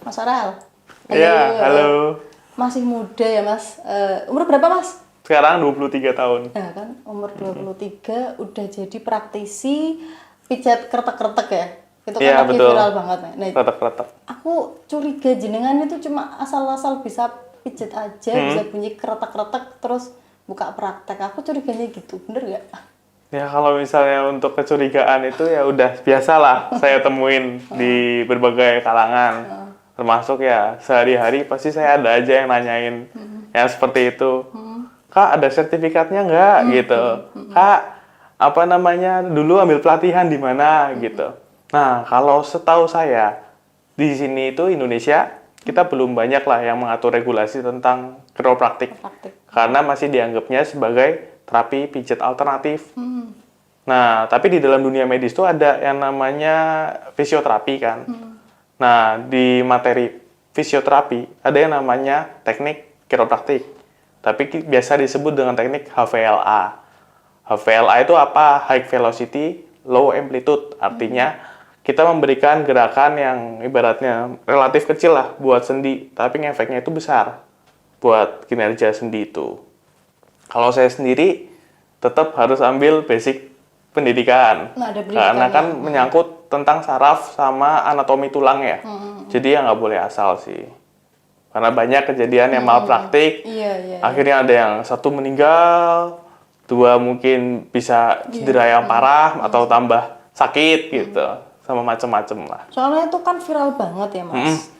Mas Aral. Iya, halo. Masih muda ya, Mas. Umur berapa, Mas? Sekarang 23 tahun. Ya kan, umur 23 udah jadi praktisi pijat kretek-kretek ya. Itu kan Iya, lagi betul. viral banget. Nah, Retak-retak. aku curiga jenengan itu cuma asal-asal bisa pijat aja, bisa bunyi kretek-kretek terus buka praktek. Aku curiganya gitu, bener nggak? Ya kalau misalnya untuk kecurigaan itu ya udah biasalah saya temuin di berbagai kalangan. Termasuk ya sehari-hari pasti saya ada aja yang nanyain yang seperti itu. Kak, ada sertifikatnya nggak gitu? Kak, apa namanya, dulu ambil pelatihan di mana gitu. Nah, kalau setahu saya di sini itu Indonesia kita belum banyak lah yang mengatur regulasi tentang chiropractic Praktek. karena masih dianggapnya sebagai terapi pijat alternatif. Nah, tapi di dalam dunia medis tuh ada yang namanya fisioterapi kan. Nah, di materi fisioterapi ada yang namanya teknik chiropractic. Tapi biasa disebut dengan teknik HVLA. HVLA itu apa? High Velocity, Low Amplitude. Artinya kita memberikan gerakan yang ibaratnya relatif kecil lah buat sendi, tapi efeknya itu besar buat kinerja sendi itu. Kalau saya sendiri tetap harus ambil basic pendidikan. Nah, ada Karena pendidikannya. kan menyangkut tentang saraf sama anatomi tulang ya. Jadi ya nggak boleh asal sih. Karena banyak kejadian yang malpraktik. Iya. Akhirnya ada yang satu meninggal, dua mungkin bisa cedera yang parah atau tambah sakit gitu. Sama macem-macem lah. Soalnya itu kan viral banget ya, Mas.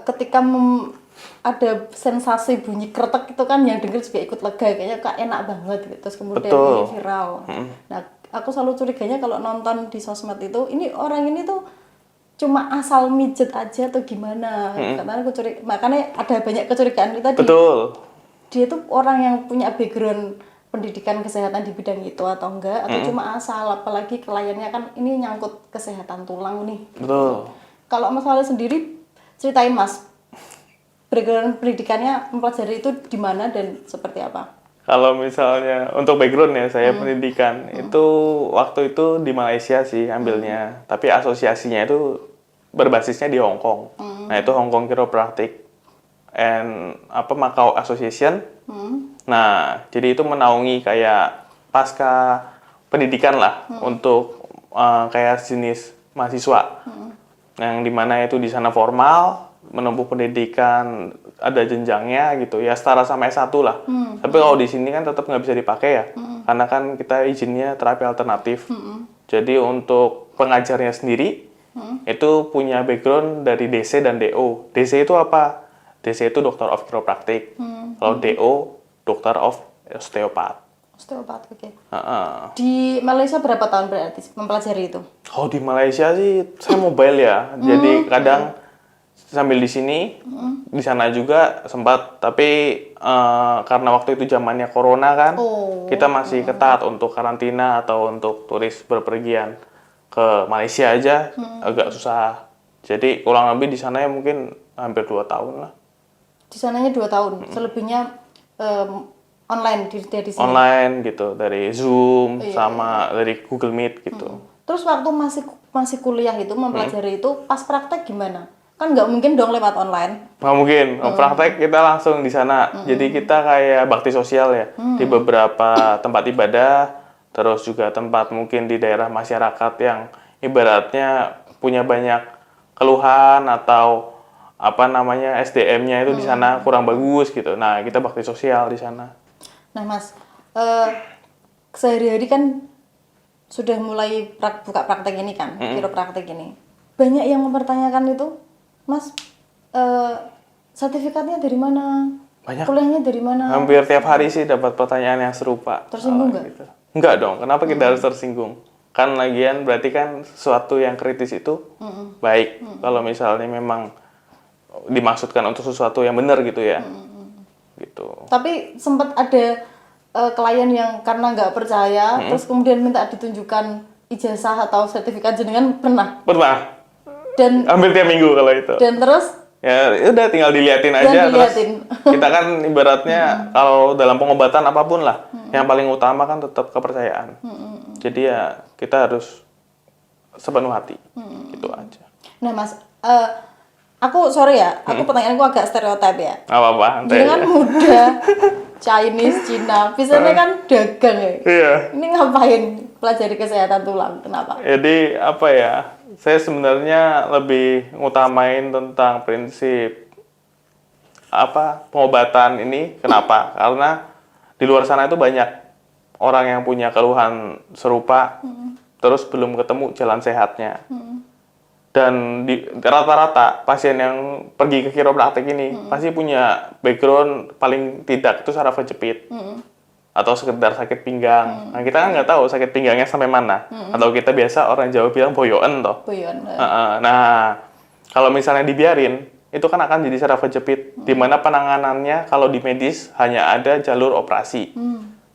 Ketika ada sensasi bunyi kretek itu kan yang denger juga ikut lega, kayaknya kak enak banget gitu. Terus kemudian Betul. ini viral. Nah, aku selalu curiganya kalau nonton di sosmed itu, ini orang ini tuh cuma asal mijet aja atau gimana. Karena aku makanya ada banyak kecurigaan itu tadi. Betul. Dia tuh orang yang punya background pendidikan kesehatan di bidang itu atau enggak, atau cuma asal, apalagi kliennya kan ini nyangkut kesehatan tulang nih. Betul. Kalau Mas Walid sendiri, ceritain Mas, background pendidikannya mempelajari itu di mana dan seperti apa? Kalau misalnya untuk background ya, saya pendidikan itu waktu itu di Malaysia sih ambilnya. Tapi asosiasinya itu berbasisnya di Hong Kong. Nah, itu Hong Kong Chiropractic and Macau Association. Nah, jadi itu menaungi kayak pasca pendidikan lah untuk kayak jenis mahasiswa. Yang dimana itu di sana formal, menempuh pendidikan ada jenjangnya gitu ya, setara sama S1 lah. Tapi kalau di sini kan tetap nggak bisa dipakai ya, karena kan kita izinnya terapi alternatif. Jadi untuk pengajarnya sendiri itu punya background dari DC dan DO. DC itu apa? DC itu Doctor of Chiropractic. Kalau DO Doctor of Osteopath. Osteopat, oke. Di Malaysia berapa tahun berarti mempelajari itu? Oh, di Malaysia sih saya mobile ya. Jadi kadang sambil di sini, di sana juga sempat. Tapi karena waktu itu zamannya corona kan, kita masih ketat untuk karantina atau untuk turis berpergian ke Malaysia aja agak susah. Jadi kurang lebih di sana ya mungkin hampir 2 tahun lah. Di sananya 2 tahun, selebihnya online dari sini. Online gitu, dari Zoom sama dari Google Meet gitu. Terus waktu masih kuliah itu mempelajari itu pas praktek gimana? Kan nggak mungkin dong lewat online. Nggak mungkin, praktek kita langsung di sana. Jadi kita kayak bakti sosial ya, di beberapa tempat ibadah, terus juga tempat mungkin di daerah masyarakat yang ibaratnya punya banyak keluhan atau SDM-nya itu di sana kurang bagus gitu. Nah, kita bakti sosial di sana. Nah Mas, sehari-hari kan sudah mulai buka praktek ini kan, chiropraktik ini. Banyak yang mempertanyakan itu, Mas, sertifikatnya dari mana? Banyak. Kuliahnya dari mana? Hampir tiap hari sih dapat pertanyaan yang serupa. Tersinggung nggak? Gitu. Enggak dong, kenapa kita harus tersinggung? Kan lagian berarti kan sesuatu yang kritis itu baik. Kalau misalnya memang dimaksudkan untuk sesuatu yang benar gitu ya. Gitu. Tapi sempat ada klien yang karena nggak percaya, terus kemudian minta ditunjukkan ijazah atau sertifikat jenengan pernah? Pernah. Dan Hampir tiap minggu kalau itu. dan terus Ya udah tinggal diliatin aja. diliatin. Terus kita kan ibaratnya kalau dalam pengobatan apapun lah, yang paling utama kan tetap kepercayaan. Jadi ya kita harus sepenuh hati, gitu aja. Nah Mas, Aku sorry ya, aku pertanyaanku agak stereotip ya. Apa-apa, Ini kan muda, Chinese, Cina, biasanya kan dagang ya. Iya. Ini ngapain pelajari kesehatan tulang? Kenapa? Jadi apa ya? Saya sebenarnya lebih ngutamain tentang prinsip pengobatan ini. Kenapa? Karena di luar sana itu banyak orang yang punya keluhan serupa, terus belum ketemu jalan sehatnya. Dan di rata-rata pasien yang pergi ke kiropraktik ini pasti punya background paling tidak itu saraf kejepit atau sekedar sakit pinggang. Nah, kita kan nggak tahu sakit pinggangnya sampai mana. Atau kita biasa orang Jawa bilang boyoen toh. Boyon. Nah, kalau misalnya dibiarin, itu kan akan jadi saraf kejepit, di mana penanganannya kalau di medis hanya ada jalur operasi.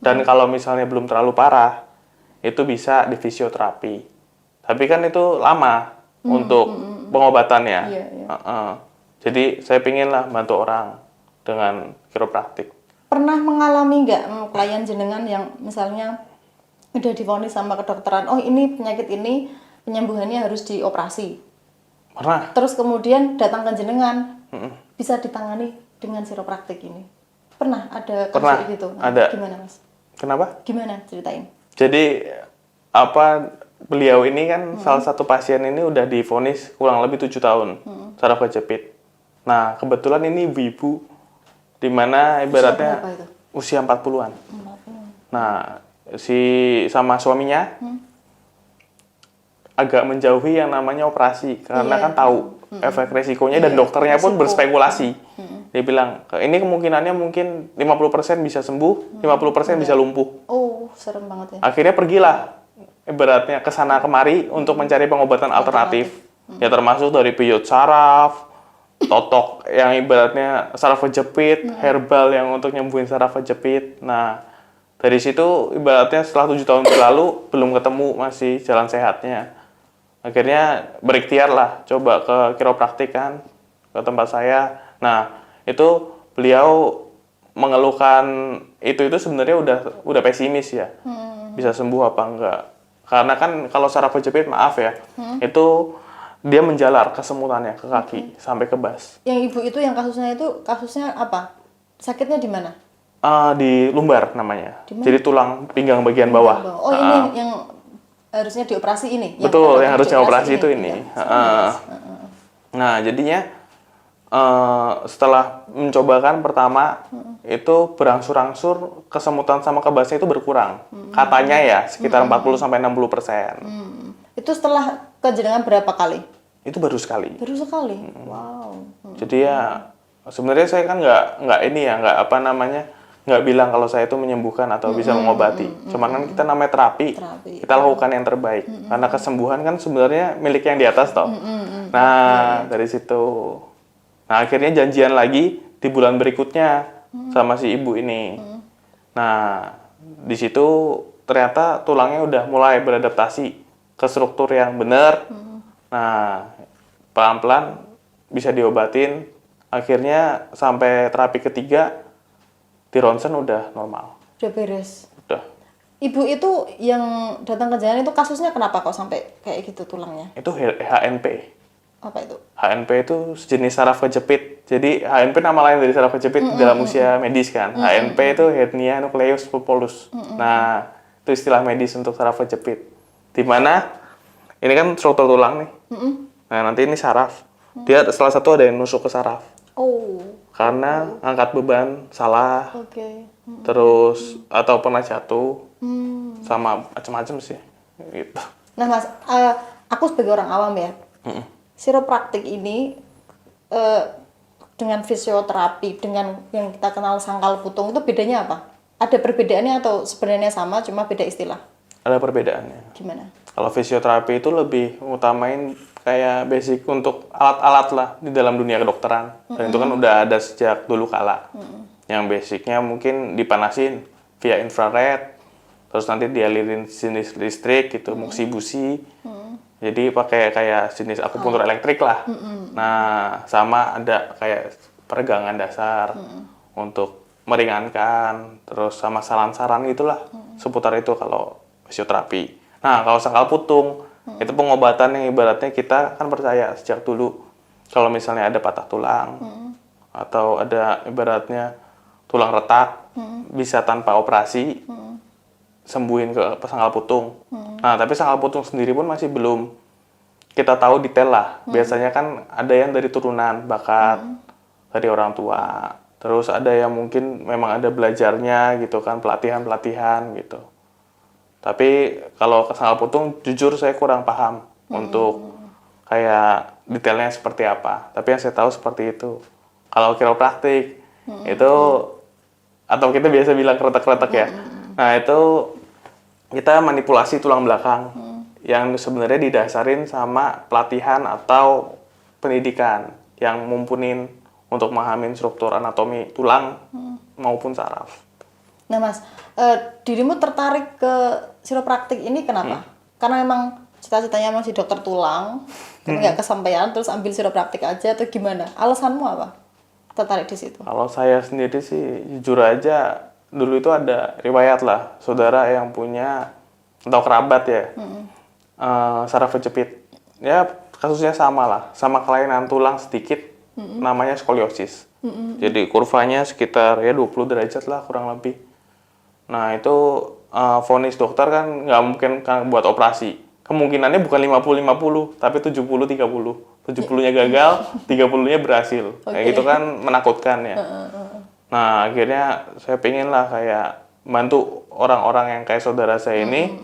Dan kalau misalnya belum terlalu parah, itu bisa di fisioterapi. Tapi kan itu lama untuk pengobatannya. Iya, iya. Jadi saya pinginlah bantu orang dengan kiropraktik. Pernah mengalami nggak klien jenengan yang misalnya udah divonis sama kedokteran, oh ini penyakit ini penyembuhannya harus dioperasi. Pernah. Terus kemudian datang ke jenengan, bisa ditangani dengan chiropraktik ini. Pernah ada Pernah, kasus gitu? ada. Gimana mas? Kenapa? Gimana ceritain? Jadi beliau ini kan salah satu pasien ini udah divonis kurang lebih 7 tahun saraf kejepit. Nah kebetulan ini ibu-ibu di mana ibaratnya Usia berapa itu? usia 40-an. 40. Nah sama suaminya agak menjauhi yang namanya operasi karena Iya. kan tahu efek resikonya dan Iya, dokternya pun resiko. berspekulasi. Dia bilang ini kemungkinannya mungkin 50% bisa sembuh, 50% bisa lumpuh. Oh serem banget ya. Akhirnya pergilah ibaratnya ke sana kemari untuk mencari pengobatan alternatif. Ya termasuk dari pijat saraf, totok yang ibaratnya saraf kejepit, herbal yang untuk nyembuhin saraf kejepit. Nah, dari situ ibaratnya setelah 7 tahun berlalu belum ketemu masih jalan sehatnya. Akhirnya berikhtiar lah coba ke kiropraktik kan, ke tempat saya. Nah, itu beliau mengeluhkan itu sebenarnya udah pesimis ya. Bisa sembuh apa enggak. Karena kan kalau saraf kejepit maaf ya, itu dia menjalar kesemutannya ke kaki sampai ke bas. Yang ibu itu yang kasusnya apa? Sakitnya di mana? Di lumbar namanya. Di mana? Jadi tulang pinggang bagian bawah. Oh ini yang harusnya dioperasi ini? Betul, yang harusnya operasi itu Ya, ini. serius. Nah, jadinya setelah mencobakan pertama itu berangsur-angsur kesemutan sama kebasnya itu berkurang. Katanya ya sekitar 40-60%. Itu setelah kejenengan berapa kali? Itu baru sekali. Baru sekali. Wow. Jadi ya sebenarnya saya kan nggak ini ya nggak bilang kalau saya itu menyembuhkan atau bisa mengobati. Cuman kan kita namanya terapi. Kita lakukan yang terbaik. Karena kesembuhan kan sebenarnya milik yang di atas toh. Nah dari situ. Nah akhirnya janjian lagi di bulan berikutnya sama si ibu ini. Nah di situ ternyata tulangnya udah mulai beradaptasi ke struktur yang benar. Nah pelan-pelan bisa diobatin. Akhirnya sampai terapi ketiga di ronsen udah normal. Udah beres. Udah. Ibu itu yang datang ke jenengan itu kasusnya kenapa kok sampai kayak gitu tulangnya? Itu HNP. Apa itu? HNP itu sejenis saraf kejepit. Jadi HNP nama lain dari saraf kejepit dalam usia medis kan. HNP itu hernia nucleus pulposus. Nah, itu istilah medis untuk saraf kejepit. Di mana ini kan struktur tulang nih. Nah, nanti ini saraf. Dia salah satu ada yang nusuk ke saraf. Oh. Karena angkat beban salah, Oke. terus atau pernah jatuh, sama macam-macam sih. Gitu. Nah mas, aku sebagai orang awam ya, chiropraktik ini dengan fisioterapi, dengan yang kita kenal sangkal putung itu bedanya apa? Ada perbedaannya atau sebenarnya sama, cuma beda istilah? Ada perbedaannya. Gimana? Kalau fisioterapi itu lebih ngutamain kayak basic untuk alat-alat lah di dalam dunia kedokteran. Dan itu kan udah ada sejak dulu kala. Yang basicnya mungkin dipanasin via infrared, terus nanti dialirin jenis listrik gitu, muksi-busi. Jadi pakai kayak jenis akupuntur elektrik lah. Nah, sama ada kayak peregangan dasar untuk meringankan, terus sama saran-saran gitulah seputar itu kalau fisioterapi. Nah, kalau sangkal putung itu pengobatan yang ibaratnya kita kan percaya sejak dulu Kalau misalnya ada patah tulang atau ada ibaratnya tulang retak, bisa tanpa operasi sembuhin ke sangkal putung. Nah, tapi sangkal putung sendiri pun masih belum kita tahu detail lah. Biasanya kan ada yang dari turunan, bakat dari orang tua. Terus ada yang mungkin memang ada belajarnya gitu kan, pelatihan-pelatihan gitu. Tapi kalau ke sangkal putung, jujur saya kurang paham untuk kayak detailnya seperti apa. Tapi yang saya tahu seperti itu. Kalau kiropraktik itu atau kita biasa bilang kretek-kretek ya. Nah, itu kita manipulasi tulang belakang yang sebenarnya didasarin sama pelatihan atau pendidikan yang mumpunin untuk memahami struktur anatomi tulang maupun saraf. Nah Mas, dirimu tertarik ke chiropraktik ini kenapa? Karena emang cita-citanya masih dokter tulang, tapi nggak kesampaian, terus ambil chiropraktik aja atau gimana? Alasanmu apa? Tertarik di situ? Kalau saya sendiri sih jujur aja dulu itu ada riwayat lah saudara yang punya atau kerabat ya saraf kejepit. Ya kasusnya sama lah, sama kelainan tulang sedikit namanya skoliosis. Jadi kurvanya sekitar ya 20 derajat lah kurang lebih. Nah itu vonis dokter kan nggak mungkin kan buat operasi. Kemungkinannya bukan 50-50, tapi 70-30. 70-nya gagal, 30-nya berhasil. Kayak gitu kan menakutkan ya. Nah akhirnya saya pengen lah kayak bantu orang-orang yang kayak saudara saya ini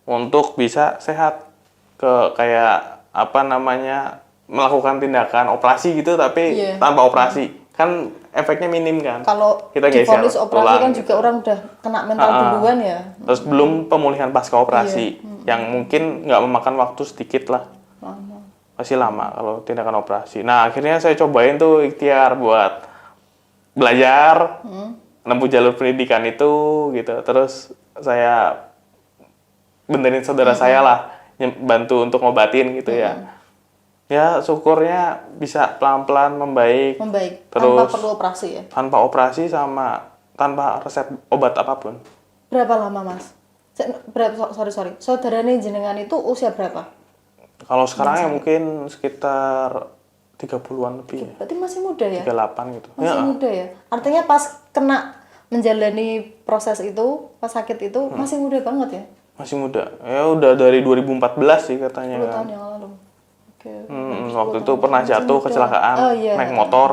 untuk bisa sehat ke kayak apa namanya melakukan tindakan operasi gitu tapi tanpa operasi kan efeknya minim kan. Kalau kita divonis operasi tulang, kan juga orang udah kena mental duluan ya. Terus belum pemulihan pasca operasi yang mungkin nggak memakan waktu sedikit lah. Masih lama kalau tindakan operasi. Nah akhirnya saya cobain tuh ikhtiar buat belajar menempuh jalur pendidikan itu gitu. Terus saya benerin saudara saya lah bantu untuk ngobatin gitu ya. Ya syukurnya bisa pelan-pelan membaik. Terus tanpa perlu operasi ya? Tanpa operasi sama tanpa resep obat apapun. Berapa lama Mas? Sorry. Saudaranya jenengan itu usia berapa? Kalau sekarang ya mungkin sekitar 30-an lebih ya. Berarti masih muda ya? 38 gitu. Masih muda ya? Artinya pas kena menjalani proses itu, pas sakit itu masih muda banget ya? Masih muda. Ya udah dari 2014 sih katanya 10 kan. tahun yang lalu. Oke. Waktu itu pernah jatuh kecelakaan naik motor.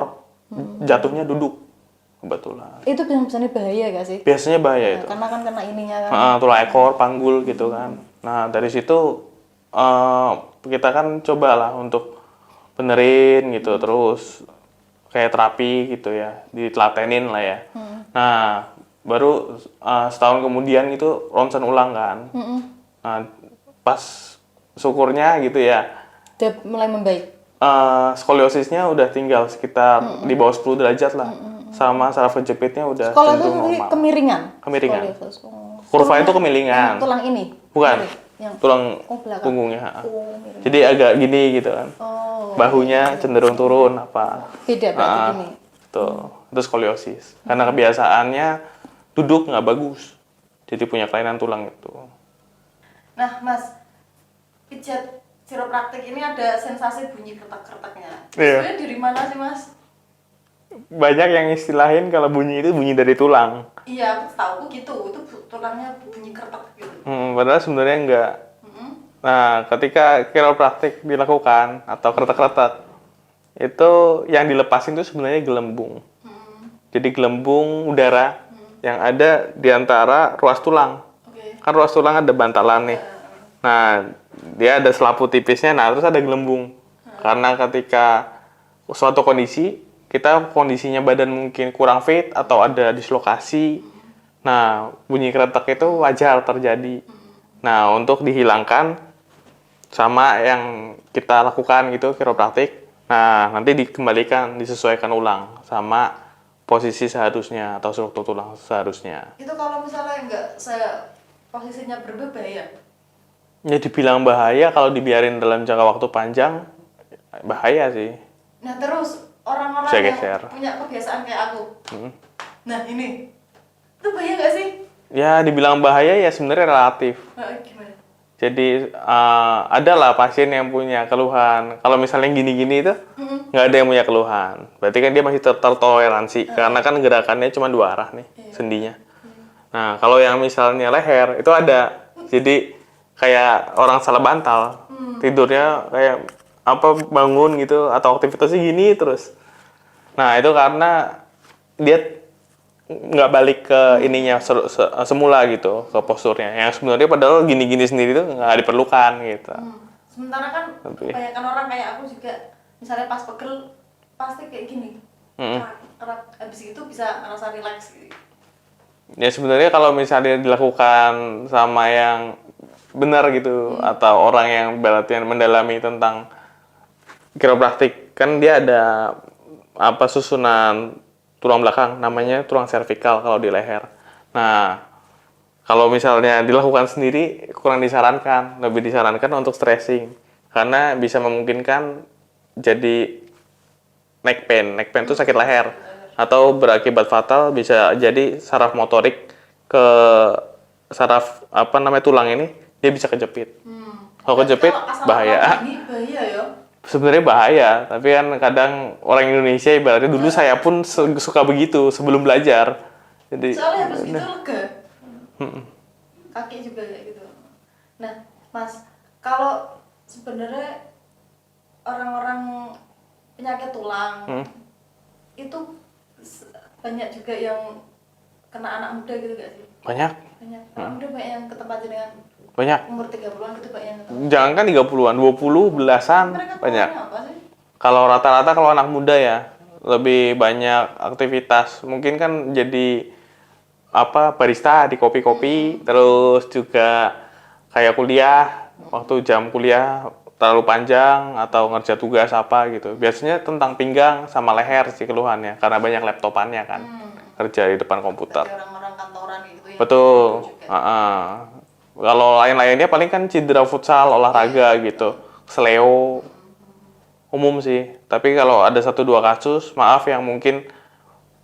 Jatuhnya duduk kebetulan. Itu biasanya bahaya gak sih? Biasanya bahaya itu. Karena kan kena ininya kan. Tulang ekor, panggul gitu kan. Nah, dari situ kita kan cobalah untuk benerin gitu terus kayak terapi gitu ya, ditelatenin lah ya. Nah, baru setahun kemudian itu ronsen ulang kan. Nah, pas syukurnya gitu ya. Udah mulai membaik. Skoliosisnya udah tinggal sekitar di bawah 10 derajat lah. Sama saraf kejepitnya udah cenderung normal. Kemiringan. Kurva itu kemiringan. Tulang ini. Bukan. Tulang punggungnya. Jadi agak gini gitu kan. Bahunya cenderung turun apa. Beda berarti gini. Tuh, itu skoliosis. Karena kebiasaannya duduk nggak bagus. Jadi punya kelainan tulang itu. Nah, Mas, pijat chiropraktik ini ada sensasi bunyi kretek-kreteknya. Sebenarnya dari mana sih, Mas? Banyak yang istilahin kalau bunyi itu bunyi dari tulang. Iya, aku tahu gitu. Itu tulangnya bunyi kretek gitu. Padahal sebenarnya enggak. Nah, ketika chiropraktik dilakukan atau kretek-kretek, itu yang dilepasin itu sebenarnya gelembung. Jadi gelembung udara yang ada di antara ruas tulang. Kan ruas tulang ada bantalan nih. Nah, dia ada selaput tipisnya, nah terus ada gelembung. Karena ketika suatu kondisi, kondisinya badan mungkin kurang fit atau ada dislokasi. Nah, bunyi kretek itu wajar terjadi. Nah, untuk dihilangkan sama yang kita lakukan gitu, chiropraktik. Nah, nanti dikembalikan, disesuaikan ulang sama posisi seharusnya atau struktur tulang seharusnya. Itu kalau misalnya posisinya berubah bahaya? Ya dibilang bahaya kalau dibiarin dalam jangka waktu panjang, bahaya sih. Nah terus orang-orang yang punya kebiasaan kayak aku, nah ini, itu bahaya nggak sih? Ya dibilang bahaya ya sebenarnya relatif. Gimana? Jadi ada lah pasien yang punya keluhan. Kalau misalnya gini-gini itu nggak ada yang punya keluhan. Berarti kan dia masih tertoleransi karena kan gerakannya cuma 2 arah nih sendinya. Nah kalau yang misalnya leher itu ada. Jadi kayak orang salah bantal, tidurnya kayak apa bangun gitu atau aktivitasnya gini terus. Nah itu karena dia nggak balik ke ininya semula gitu, ke posturnya yang sebenarnya padahal gini-gini sendiri tuh nggak diperlukan gitu. Sementara kan kebanyakan orang kayak aku juga misalnya pas pegel pasti kayak gini, habis itu bisa ngerasa relax gitu. Ya sebenarnya kalau misalnya dilakukan sama yang benar gitu atau orang yang berlatihan mendalami tentang kiropraktik, kan dia ada apa susunan tulang belakang, namanya tulang servikal kalau di leher. Nah, kalau misalnya dilakukan sendiri kurang disarankan, lebih disarankan untuk stretching karena bisa memungkinkan jadi neck pain. Neck pain itu sakit leher atau berakibat fatal bisa jadi saraf motorik ke saraf apa namanya tulang ini dia bisa kejepit. Kalau kejepit bahaya. Ini bahaya ya. Sebenarnya bahaya, tapi kan kadang orang Indonesia ibaratnya dulu saya pun suka begitu sebelum belajar. Jadi soalnya habis gitu lega. Kaki juga kayak gitu. Nah, Mas, kalau sebenarnya orang-orang penyakit tulang itu banyak juga yang kena anak muda gitu gak sih? banyak. Anak muda banyak yang ke tempat dengan Banyak. umur 30-an gitu banyak yang ketemu. Jangan kan 30-an, 20 belasan Mereka banyak. apa sih? Kalau rata-rata kalau anak muda ya lebih banyak aktivitas. Mungkin kan jadi apa barista di kopi-kopi, terus juga kayak kuliah, waktu jam kuliah terlalu panjang atau ngerja tugas apa gitu. Biasanya tentang pinggang sama leher sih keluhannya karena banyak laptopannya kan. Kerja di depan komputer. Bagi orang-orang kantoran gitu ya. Betul. Kalau lain-lainnya paling kan cedera futsal, olahraga gitu, seleo, umum sih. Tapi kalau ada 1-2 kasus, maaf yang mungkin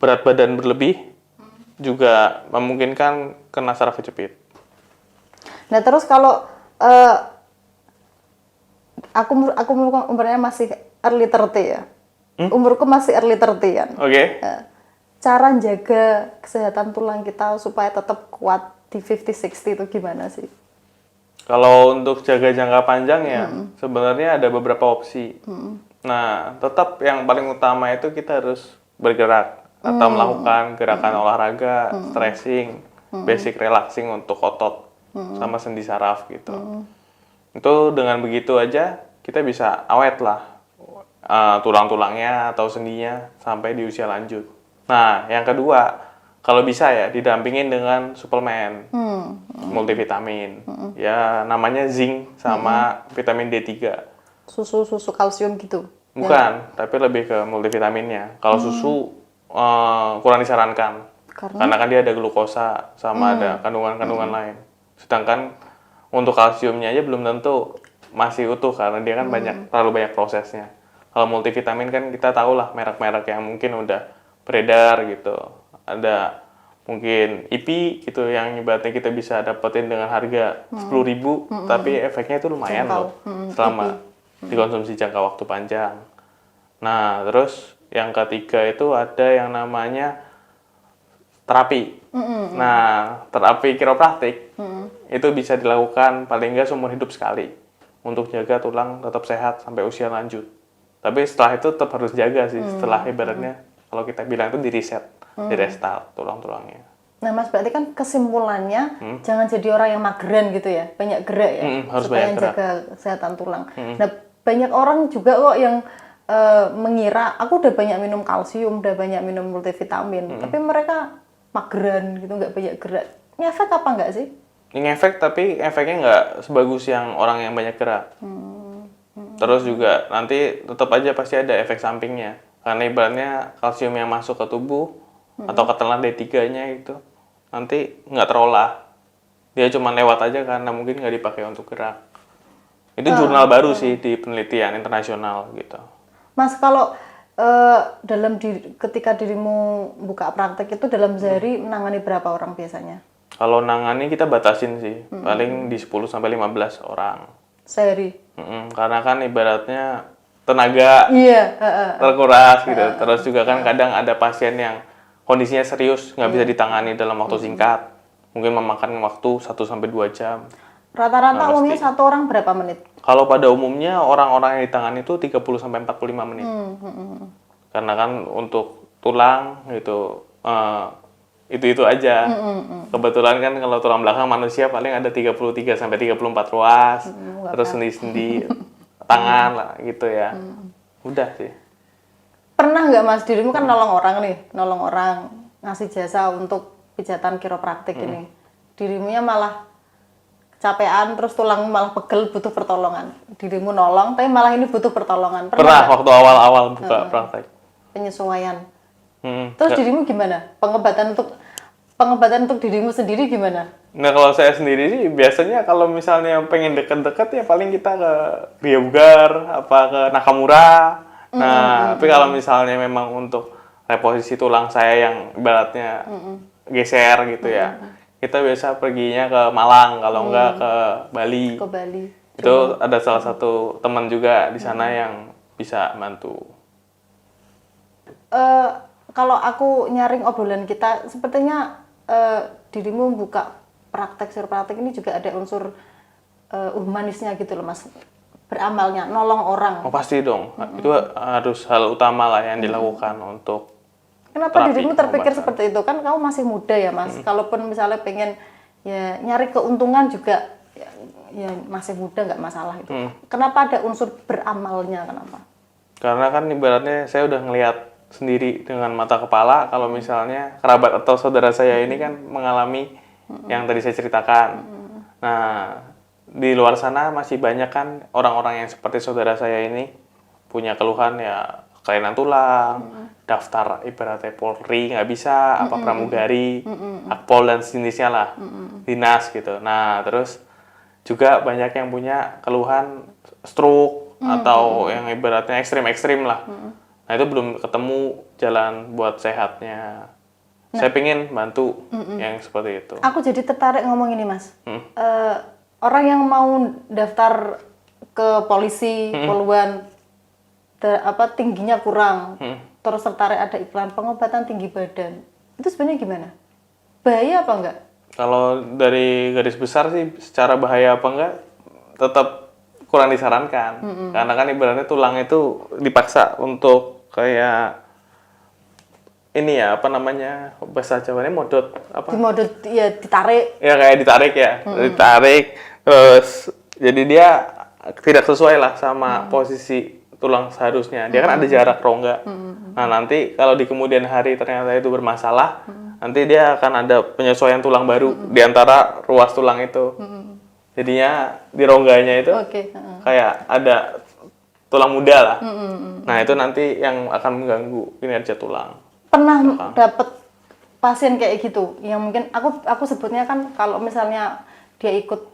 berat badan berlebih, juga memungkinkan kena saraf kejepit. Nah terus kalau aku umurnya masih early 30 ya, umurku masih early 30 kan. Oke. Cara jaga kesehatan tulang kita supaya tetap kuat di 50-60 itu gimana sih? Kalau untuk jaga jangka panjang ya sebenarnya ada beberapa opsi. Nah, tetap yang paling utama itu kita harus bergerak atau melakukan gerakan olahraga, stretching, basic relaxing untuk otot sama sendi saraf gitu. Itu dengan begitu aja kita bisa awet lah tulang-tulangnya atau sendinya sampai di usia lanjut. Nah, yang kedua kalau bisa ya didampingin dengan suplemen multivitamin. Ya namanya zinc sama vitamin D3. Susu kalsium gitu? Bukan, tapi lebih ke multivitaminnya. Kalau susu kurang disarankan. Karena kan dia ada glukosa sama ada kandungan-kandungan lain. Sedangkan untuk kalsiumnya aja belum tentu masih utuh karena dia kan terlalu banyak prosesnya. Kalau multivitamin kan kita tahu lah merek-merek yang mungkin udah beredar gitu. Ada mungkin IP gitu yang ibaratnya kita bisa dapetin dengan harga 10.000 tapi efeknya itu lumayan loh selama dikonsumsi jangka waktu panjang. Nah, terus yang ketiga itu ada yang namanya terapi. Nah, terapi kiropraktik itu bisa dilakukan paling nggak seumur hidup sekali untuk jaga tulang tetap sehat sampai usia lanjut. Tapi setelah itu tetap harus jaga sih, setelah ibaratnya kalau kita bilang itu di reset, di restart tulang-tulangnya. Nah Mas, berarti kan kesimpulannya jangan jadi orang yang mageran gitu ya, banyak gerak ya, harus supaya banyak gerak. jaga kesehatan tulang. Nah banyak orang juga kok yang mengira aku udah banyak minum kalsium, udah banyak minum multivitamin, tapi mereka mageran gitu, nggak banyak gerak. Ngefek apa nggak sih? Ngefek, tapi efeknya nggak sebagus yang orang yang banyak gerak. Terus juga nanti tetap aja pasti ada efek sampingnya. Karena ibaratnya kalsium yang masuk ke tubuh atau ketelan D3-nya itu nanti nggak terolah. Dia cuma lewat aja karena mungkin nggak dipakai untuk gerak. Itu jurnal baru sih di penelitian internasional gitu. Mas, kalau ketika dirimu buka praktek itu dalam sehari menangani berapa orang biasanya? Kalau nangani kita batasin sih, paling di 10 sampai 15 orang. Sehari. Karena kan ibaratnya tenaga Iya, terkuras gitu. Terus juga kan kadang ada pasien yang kondisinya serius, nggak bisa ditangani dalam waktu singkat. Mungkin memakan waktu 1 sampai 2 jam. Rata-rata umumnya satu orang berapa menit? Kalau pada umumnya orang-orang yang ditangani itu 30 sampai 45 menit. Karena kan untuk tulang gitu itu aja. Kebetulan kan kalau tulang belakang manusia paling ada 33 sampai 34 ruas. Terus sendi-sendi tangan lah gitu ya. Udah sih. Pernah nggak Mas, dirimu kan nolong orang ngasih jasa untuk pijatan kiropraktik ini. Dirimunya malah kecapean, terus tulangmu malah pegel, butuh pertolongan. Dirimu nolong, tapi malah ini butuh pertolongan. Pernah nggak? waktu awal-awal buka praktek. Penyesuaian. Terus dirimu gimana? Pengobatan untuk dirimu sendiri gimana? Nah kalau saya sendiri sih biasanya kalau misalnya pengen deket-deket ya paling kita ke Biobugar, apa ke Nakamura. Nah tapi kalau misalnya memang untuk reposisi tulang saya yang ibaratnya geser gitu ya, kita biasa perginya ke Malang kalau enggak ke Bali. Ke Bali. Itu ada salah satu teman juga di sana yang bisa bantu. Kalau aku nyaring obrolan kita, sepertinya dirimu buka praktek kiropraktik ini juga ada unsur humanisnya gitu loh Mas. Beramalnya, nolong orang. Oh pasti dong, itu harus hal utama lah yang dilakukan untuk Kenapa terapi dirimu terpikir pengobatan. seperti itu? Kan kamu masih muda ya Mas. Kalaupun misalnya pengen ya nyari keuntungan juga ya masih muda nggak masalah itu. Kenapa ada unsur beramalnya? Kenapa? Karena kan ibaratnya saya udah ngelihat sendiri dengan mata kepala kalau misalnya kerabat atau saudara saya ini kan mengalami yang tadi saya ceritakan. Nah, di luar sana masih banyak kan orang-orang yang seperti saudara saya ini punya keluhan ya kelainan tulang, daftar ibaratnya Polri nggak bisa, apa pramugari, Akpol dan sejenisnya lah, dinas gitu. Nah, terus juga banyak yang punya keluhan stroke atau yang ibaratnya ekstrim-ekstrim lah. Nah, itu belum ketemu jalan buat sehatnya. Saya pengen bantu yang seperti itu. Aku jadi tertarik ngomong ini Mas. Orang yang mau daftar ke polisi, poluan, tingginya kurang, terus tertarik ada iklan pengobatan tinggi badan, itu sebenarnya gimana? Bahaya apa enggak? Kalau dari garis besar sih secara bahaya apa enggak tetap kurang disarankan. Karena kan ibaratnya tulang itu dipaksa untuk kayak ini ya apa namanya bahasa Jawanya modot apa? Dimodot ya ditarik. Ya kayak ditarik ya, ditarik terus jadi dia tidak sesuai lah sama posisi tulang seharusnya. Dia kan ada jarak rongga. Nah nanti kalau di kemudian hari ternyata itu bermasalah, nanti dia akan ada penyesuaian tulang baru di antara ruas tulang itu. Jadinya di rongganya itu kayak ada tulang muda lah. Nah itu nanti yang akan mengganggu kinerja tulang. Pernah dapet pasien kayak gitu yang mungkin aku sebutnya kan kalau misalnya dia ikut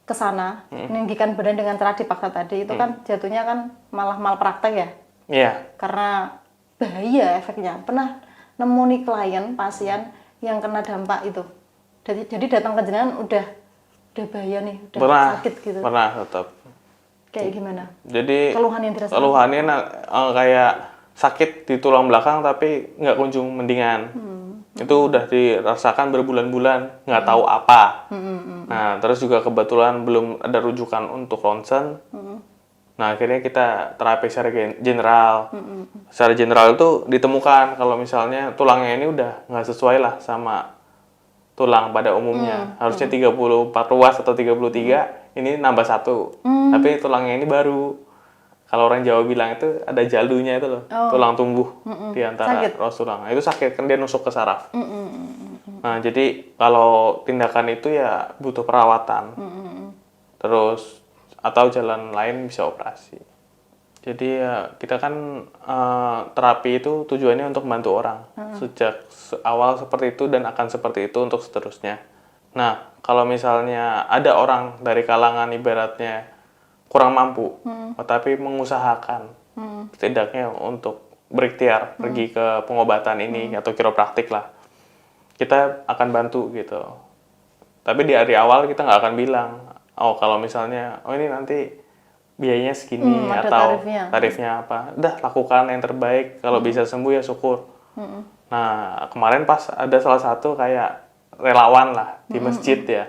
ke sana meninggikan badan dengan cara dipaksa tadi itu kan jatuhnya kan malah malpraktek ya. Iya. Karena bahaya efeknya. Pernah nemu nih klien pasien yang kena dampak itu. Jadi datang ke jenengan udah bahaya nih, udah sakit gitu. Pernah tetap. Kayak gimana? Jadi keluhan yang dirasakan. Keluhannya kayak sakit di tulang belakang tapi nggak kunjung mendingan. Itu udah dirasakan berbulan-bulan, nggak tahu apa. Nah, terus juga kebetulan belum ada rujukan untuk ronsen. Nah, akhirnya kita terapi secara general. Secara general itu ditemukan kalau misalnya tulangnya ini udah nggak sesuai lah sama tulang pada umumnya. Harusnya 34 ruas atau 33, ini nambah 1. Tapi tulangnya ini baru. Kalau orang Jawa bilang itu ada jaldunya itu loh, tulang tumbuh di antara ruas tulang. Itu sakit, kan dia nusuk ke saraf. Nah, jadi kalau tindakan itu ya butuh perawatan. Terus, atau jalan lain bisa operasi. Jadi ya kita kan terapi itu tujuannya untuk membantu orang. Sejak awal seperti itu dan akan seperti itu untuk seterusnya. Nah, kalau misalnya ada orang dari kalangan ibaratnya kurang mampu, tapi mengusahakan setidaknya untuk berikhtiar pergi ke pengobatan ini atau kiropraktik lah. kita akan bantu gitu. Tapi di hari awal kita nggak akan bilang, oh kalau misalnya, oh ini nanti biayanya segini ada atau tarifnya apa. Udah lakukan yang terbaik, kalau bisa sembuh ya syukur. Nah kemarin pas ada salah satu kayak relawan lah di masjid ya.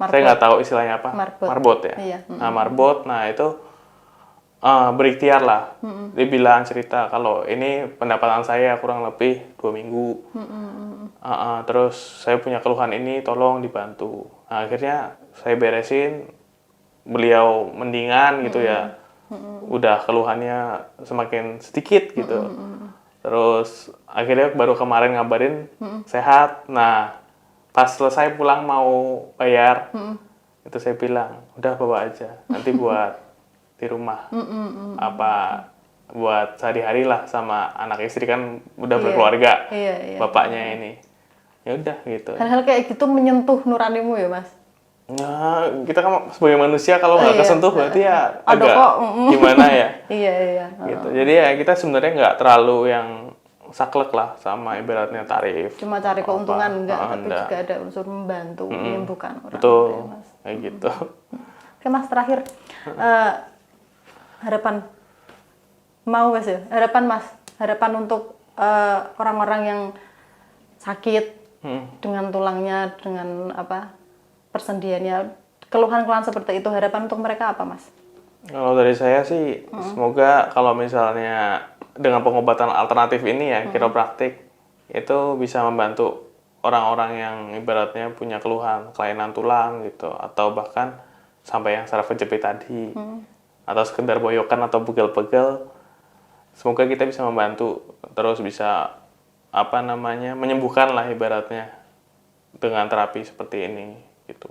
Saya nggak tahu istilahnya apa, marbot ya. Iya. Nah marbot, nah itu berikhtiar lah. Dia bilang cerita kalau ini pendapatan saya kurang lebih 2 minggu. Terus saya punya keluhan ini, tolong dibantu. Nah, akhirnya saya beresin, beliau mendingan gitu ya. Udah keluhannya semakin sedikit gitu. Terus akhirnya baru kemarin ngabarin sehat. Nah, pas selesai pulang mau bayar, itu saya bilang, udah bawa aja, nanti buat di rumah. Apa buat sehari-hari lah sama anak istri kan udah berkeluarga. Bapaknya ini. Ya udah gitu. Hal-hal kayak gitu menyentuh nuranimu ya, Mas? Nah, kita kan sebagai manusia kalau nggak kesentuh berarti ya Ada agak kok, gimana ya. Iya. Gitu. Jadi ya kita sebenarnya nggak terlalu yang saklek lah sama ibaratnya tarif. Cuma cari keuntungan tapi juga ada unsur membantu, menyembuhkan orang. Betul, gitu ya, Mas. kayak gitu. Oke, Mas, terakhir harapan mau Mas ya? Harapan untuk orang-orang yang sakit dengan tulangnya, dengan persendiannya, keluhan-keluhan seperti itu, harapan untuk mereka apa, Mas? Kalau dari saya sih, semoga kalau misalnya dengan pengobatan alternatif ini ya, kiropraktik, itu bisa membantu orang-orang yang ibaratnya punya keluhan, kelainan tulang gitu, atau bahkan sampai yang saraf kejepit tadi, atau sekedar boyokan atau pegel-pegel, semoga kita bisa membantu, terus bisa menyembuhkan lah ibaratnya dengan terapi seperti ini gitu.